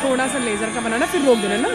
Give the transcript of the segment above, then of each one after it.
थोड़ा सा लेजर का बनाना, फिर रोक देना ना।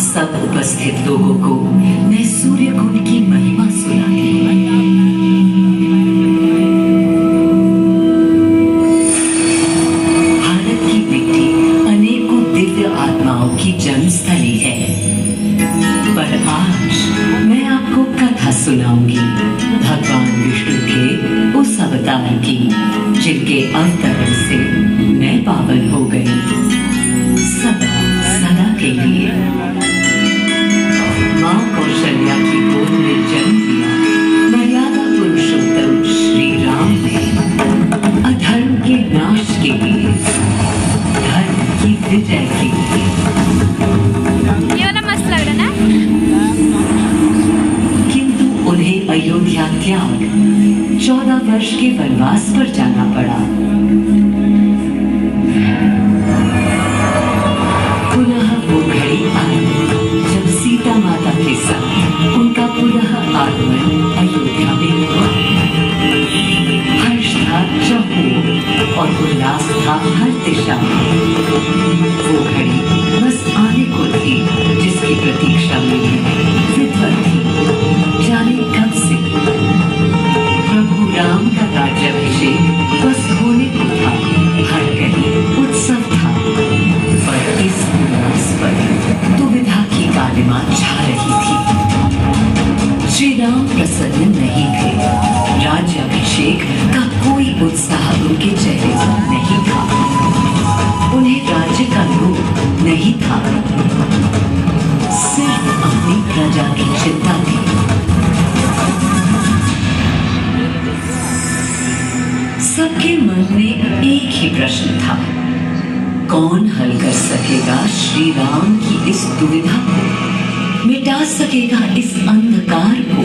सब उपस्थित लोगों को मैं सूर्यकुंड की महिमा सुनाती हूँ। भारत की मिट्टी अनेकों दिव्य आत्माओं की जन्मस्थली है, पर आज मैं आपको कथा सुनाऊंगी भगवान विष्णु के उस अवतार की जिनके अवतरण से मैं पावन हो गई सदा सदा के लिए। माँ कौशल्या की गोद में जन्म लिया मर्यादा पुरुषोत्तम श्री राम ने अधर्म के नाश के लिए, धर्म की विजय के लिए। ये वाला मस्त लग रहा ना? किंतु उन्हें अयोध्या त्याग 14 वर्ष के वनवास पर जाना पड़ा। पुनः वो घड़ी आई जब सीता माता के साथ उनका पुनः आगमन अयोध्या में हुआ। हर्ष था चहुओं और उल्लास था हर दिशा में। वो घड़ी बस आने को थी जिसकी प्रतीक्षा में विद्वत थी जाने कब से। प्रभु राम का राज्याभिषेक बस होने को था, हर कहीं उत्सव था। पर इस उल्लास पर दुविधा की कालिमा छा रही थी। श्री राम प्रसन्न नहीं थे। राज्याभिषेक का कोई उत्साह उनके चेहरे पर नहीं था। उन्हें राज्य का लोभ नहीं था, सिर्फ अपनी प्रजा की चिंता थी। सबके मन में एक ही प्रश्न था, कौन हल कर सकेगा श्री राम की इस दुविधा को, मिटा सकेगा इस अंधकार को?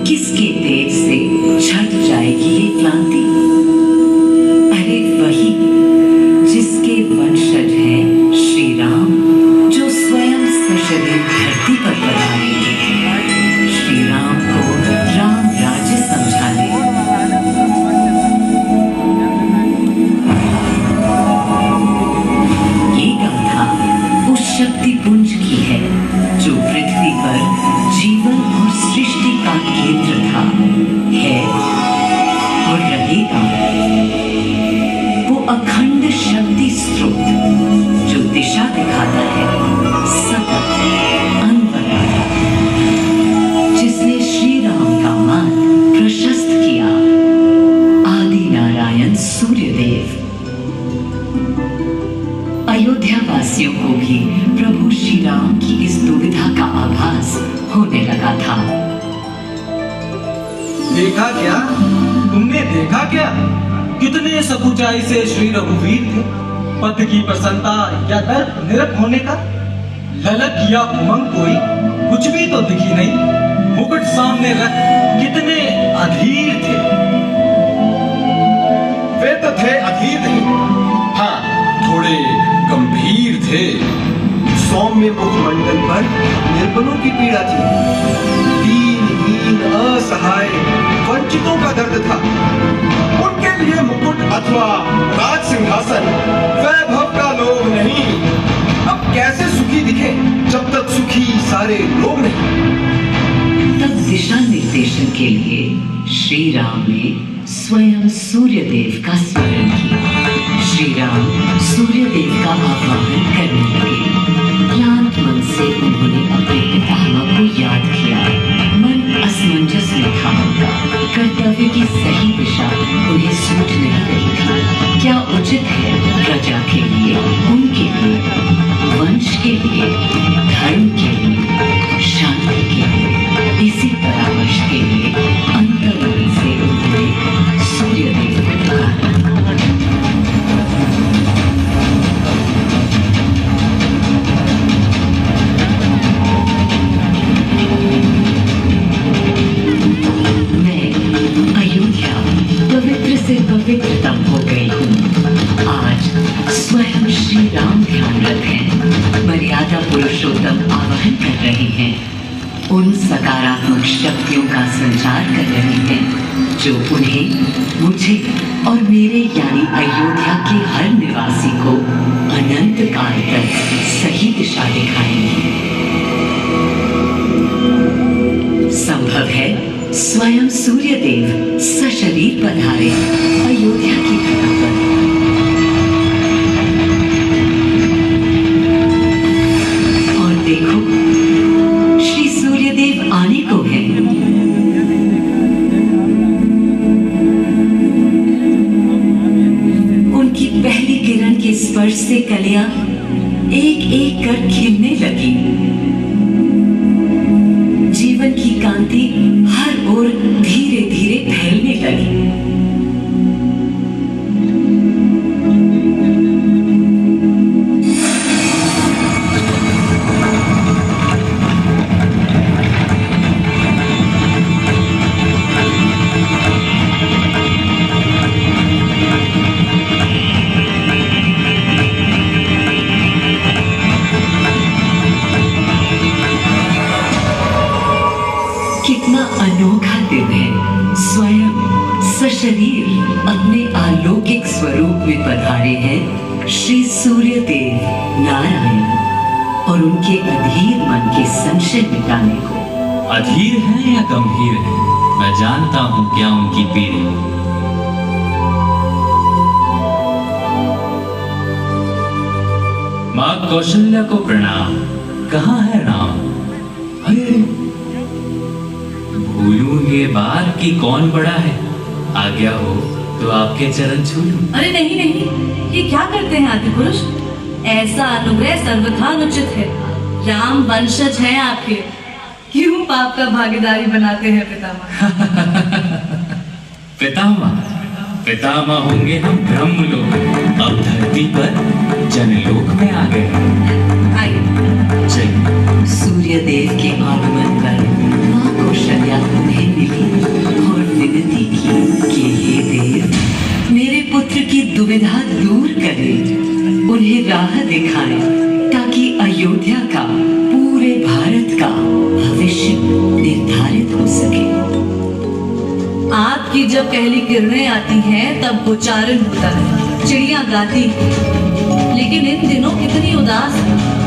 किसके तेज से छट जाएगी ये क्रांति? अरे वही जिसके वंशज हैं श्री राम, जो स्वयं सशरीर धरती पर पधारे। श्री राम को राम राज्य समझा ले। शक्ति पुंज की है जो पृथ्वी पर जीवन और सृष्टि का केंद्र था, है और रहेगा। वो अखंड शक्ति स्रोत जो दिशा दिखाता है सतत अनवरत, जिसने श्री राम का मार्ग प्रशस्त किया। आदि नारायण सूर्यदेव अयोध्या वासियों को भी प्रभु श्री राम की इस दुविधा का आभास होने लगा था। देखा क्या? तुमने देखा क्या? कितने सकुचाई से श्री रघुवीर थे। पद की प्रसन्नता या दर्प निरप होने का ललक या उमंग कोई कुछ भी तो दिखी नहीं। मुकुट सामने रख कितने अधीर थे। वे तो थे अधीर नहीं, हाँ थोड़े गंभीर थे। सौम्य मुखमंडल पर निर्बलों की पीड़ा थी। दीनहीन असहाय वंचितों का दर्द था। उनके लिए मुकुट अथवा राज सिंहासन वैभव का लोभ नहीं। अब कैसे सुखी दिखे जब तक सुखी सारे लोग नहीं। तब दिशा निर्देशन के लिए श्री राम ने स्वयं सूर्य देव का स्मरण किया। श्री राम सूर्य देव का आह्वान करने लगे। क्लांत मन से उन्होंने अपने पितामह को याद किया। मन असमंजस में था उनका। कर्तव्य की सही दिशा उन्हें सूझ नहीं रही थी। क्या उचित है प्रजा के लिए, उनके लिए, वंश के लिए, धर्म के लिए, शांति के लिए, इसी परामर्श के लिए अंतर्मन से उन्होंने सूर्य देव को पुकारा। पवित्रतम हो गई हूँ। आज स्वयं श्री राम ध्यान रखें, मर्यादा पुरुषोत्तम आवाहन कर रहे हैं। उन सकारात्मक शक्तियों का संचार कर रहे हैं जो उन्हें, मुझे और मेरे यानी अयोध्या के हर निवासी को अनंत काल तक सही दिशा दिखाएंगे। संभव है स्वयं सूर्य देव सशरीर पधारे अयोध्या की धरा पर। और देखो, श्री सूर्य देव आने को है। उनकी पहली किरण के स्पर्श से कलियां एक एक कर खिलने लगी। जीवन की कांति हर ओर धीरे धीरे फैलने लगी। कितना अनोखा दिन है। स्वयं सशरीर अपने अलौकिक स्वरूप में पधारे हैं श्री सूर्य देव नारायण, और उनके अधीर मन के संशय मिटाने को। अधीर है या गंभीर है, मैं जानता हूँ क्या उनकी पीड़ा। माँ कौशल्या को प्रणाम। कहाँ है राम? अरे भूलूं ये बार कि कौन बड़ा है। आज्ञा हो तो आपके चरण छू लूं। अरे नहीं नहीं, ये क्या करते हैं आदि पुरुष? ऐसा अनुग्रह सर्वथा अनुचित है। राम वंशज हैं आपके, क्यों पाप का भागीदारी बनाते हैं पितामह? पितामह होंगे हम ब्रह्म लोग। अब धरती पर जनलोक में आ गए। चलिए। सूर्य देव के आगमन पर माँ कौशल्या उन्हें मिली और विनती की कि हे देव, मेरे पुत्र की दुविधा दूर करें, उन्हें राह दिखाएं ताकि अयोध्या का, पूरे भारत का भविष्य निर्धारित हो सके। आपकी जब पहली किरणें आती हैं तब उच्चारण होता है, चिड़िया गाती है, लेकिन इन दिनों कितनी उदास है।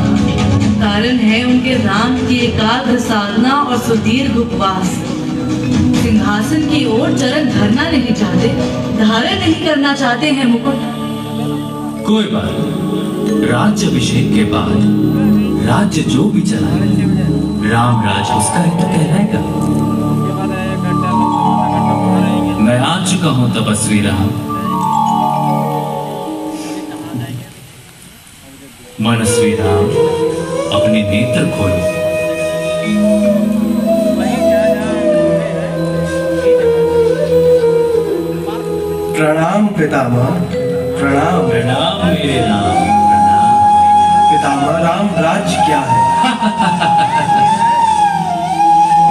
कारण है उनके राम की एकाग्र साधना और सुदीर्घ उपवास। सिंहासन की ओर चरण धरना नहीं चाहते, धारण नहीं करना चाहते हैं मुकुट। कोई बात, राज्य अभिषेक के बाद राज्य जो भी चलाए, राम राज उसका ही तो कहलाएगा। मैं आ चुका हूं तपस्वी राम। मनस्वी राम, अपने नेत्र खोलो। प्रणाम पितामह, प्रणाम। प्रणाम मेरे राम, प्रणाम। पितामह, राम राज्य क्या है?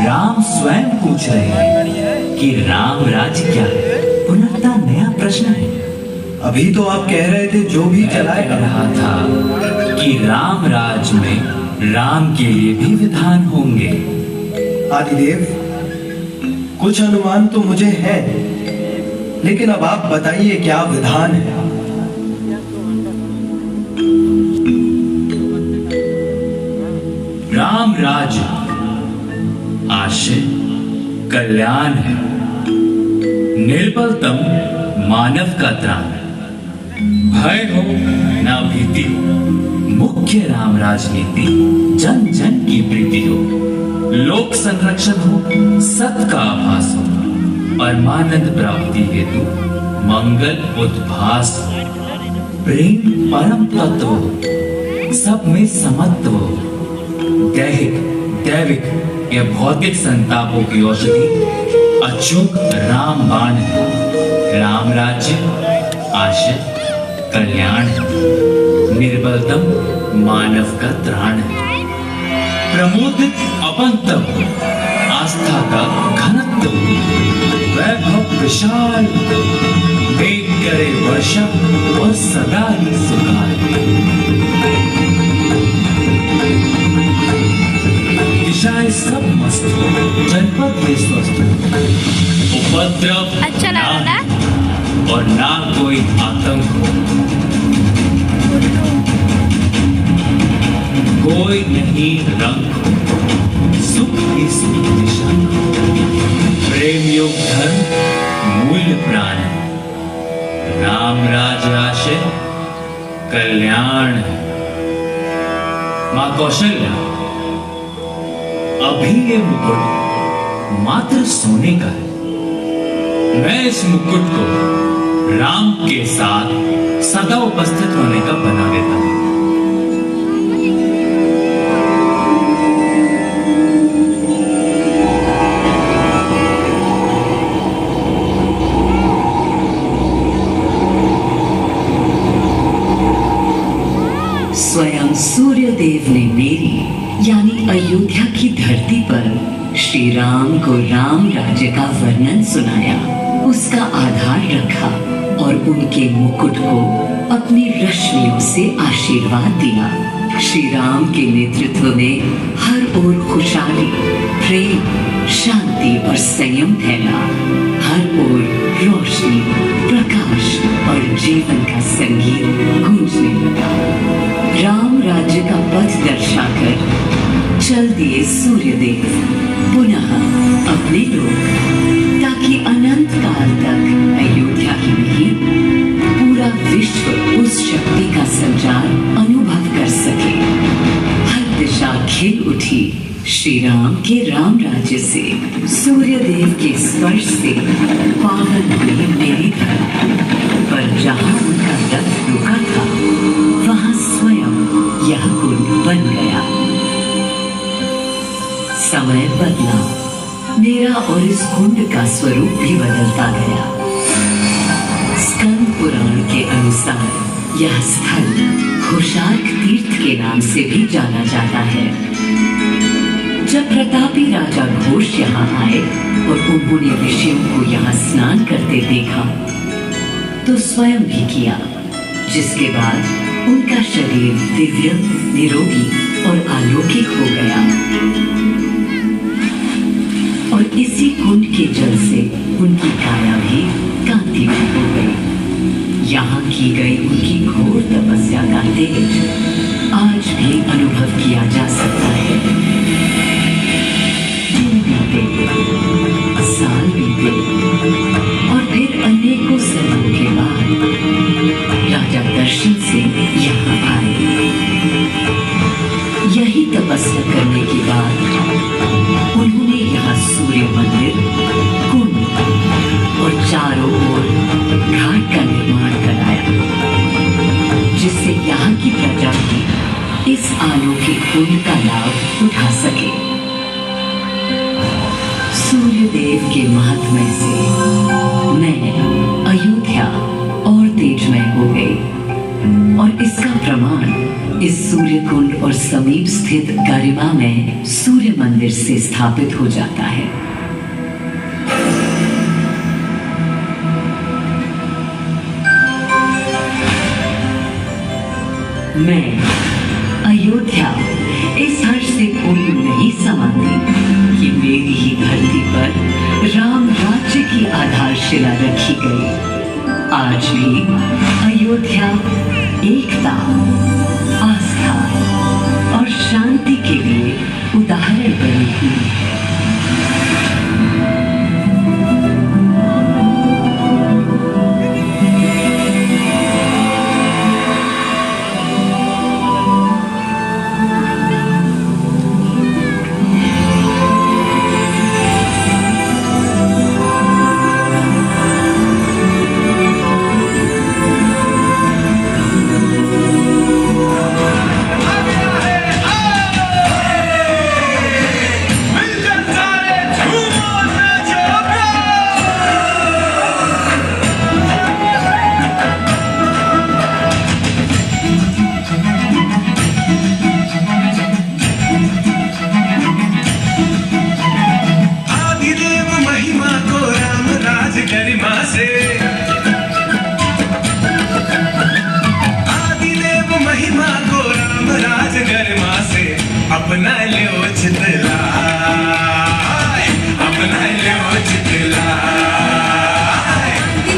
राम स्वयं पूछ रहे हैं कि राम राज्य क्या है। पुनः नया प्रश्न है। अभी तो आप कह रहे थे जो भी चलाए रहा था कि राम राज्य में राम के लिए भी विधान होंगे। आदिदेव, कुछ अनुमान तो मुझे है, लेकिन अब आप बताइए क्या विधान है। राम राज्य आशय कल्याण है, निर्बलतम मानव का त्राण, भय हो ना भीति हो, मुख्य राम राजनीति जन जन की प्रीति हो, लोक संरक्षण हो, सत का आभास हो, परमानंद प्राप्ति हेतु मंगल उद्भास, प्रेम परम तत्व हो, सब में समत्व हो, दैहिक दैविक या भौतिक संतापों की औषधि अचूक राम बाण है। राम राज्य आशय कल्याण है, निर्बलतम मानव का त्राण है, प्रमोदित अपंतव आस्था का घनत्व, वैभव विशाल, वेग करे वर्षा और सदा ही सुखाए, दिशाएं सब मस्त हो, जनपद में स्वस्थ हो, उपद्रव अच्छा लगा ना? और ना कोई आतंक हो, कोई नहीं रंग हो, सुख ही सुख दिशा, प्रेम योग धर्म मूल्य प्राण, राम राज आशय कल्याण। मां कौशल्या, अभी ये मुकुट मात्र सोने का है। मैं इस मुकुट को राम के साथ सदा उपस्थित होने का बना देता हूं। स्वयं सूर्य देव ने मेरी यानी अयोध्या की धरती पर श्री राम को राम राज्य का वर्णन सुनाया, उसका आधार रखा और उनके मुकुट को अपनी रश्मियों से आशीर्वाद दिया। श्री राम के नेतृत्व में हर ओर खुशहाली, प्रेम, शांति और संयम फैला। हर ओर रोशनी, प्रकाश और जीवन का संगीत गूंजने लगा। राम राज्य का पथ दर्शाकर चल दिए सूर्यदेव पुनः अपने लोक, ताकि अनंत काल तक अयोध्या ही नहीं पूरा विश्व उस शक्ति का संचार अनुभव कर सके। हर दिशा खिल उठी श्री राम के राम राज्य से। सूर्यदेव के स्पर्श से पावन हुई मेरी धरती, पर जहाँ उनका रथ रुका था वहाँ स्वयं यह कुंड बन गया। समय बदला, मेरा और इस कुंड का स्वरूप भी बदलता गया। स्कंद पुराण के अनुसार यह स्थल खुशार्क तीर्थ के नाम से भी जाना जाता है। जब प्रतापी राजा घोष यहाँ आए और उन्होंने ऋषियों को यहाँ स्नान करते देखा तो स्वयं भी किया, जिसके बाद उनका शरीर दिव्य, निरोगी और अलौकिक हो गया। और इसी कुंड के जल से उनकी काया भी कांतिमय हो गई। यहाँ की गई उनकी घोर तपस्या का तेज आज भी अनुभव किया जा सकता है। दिन बीते, साल बीते और फिर अनेकों सालों के बाद राजा दर्शन से यहाँ आए। यही तपस्या करने के बाद उन्होंने यहाँ सूर्य मंदिर, कुंड और चारों ओर घाट का निर्माण कराया, जिससे यहाँ की प्रजा भी इस अलौकिक कुंड का लाभ उठा सके। सूर्य देव के महात्म्य से मैं अयोध्या और तेजमय हो गई, और इसका प्रमाण इस सूर्य कुंड और समीप स्थित गरिमा में सूर्य मंदिर से स्थापित हो जाता है। मैं अयोध्या इस हर्ष से पूरी नहीं समाती कि मेरी ही धरती पर राम राज्य की आधारशिला रखी गई। आज भी अयोध्या एकता, आस्था और शांति के लिए उदाहरण बनी हुई है। अपना लो चितला, अपना लो चितला।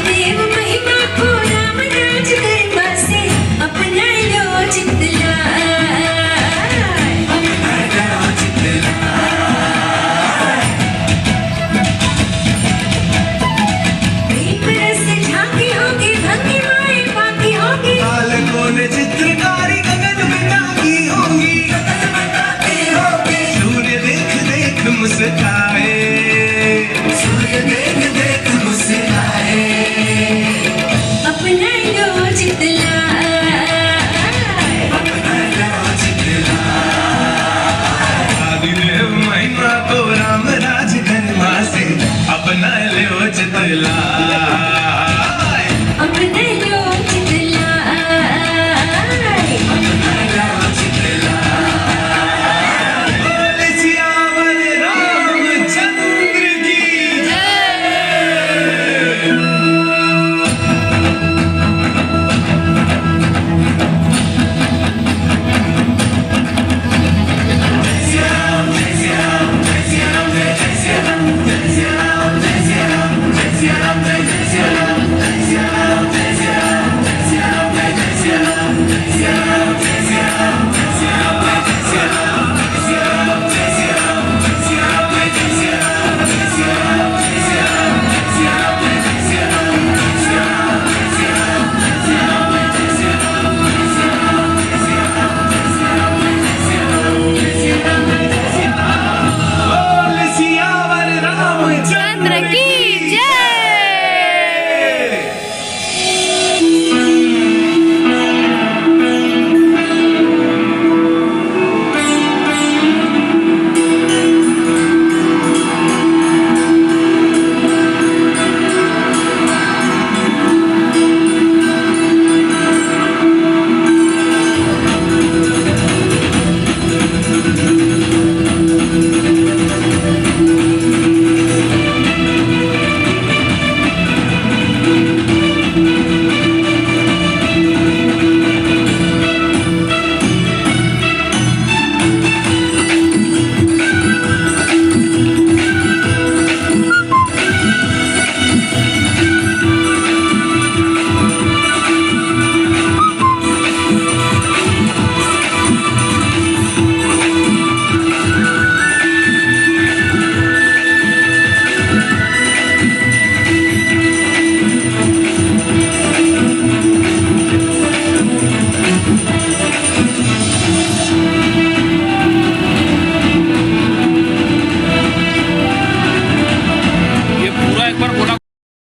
देव महिमा को राम राज गरिमा से अपना लो चितला।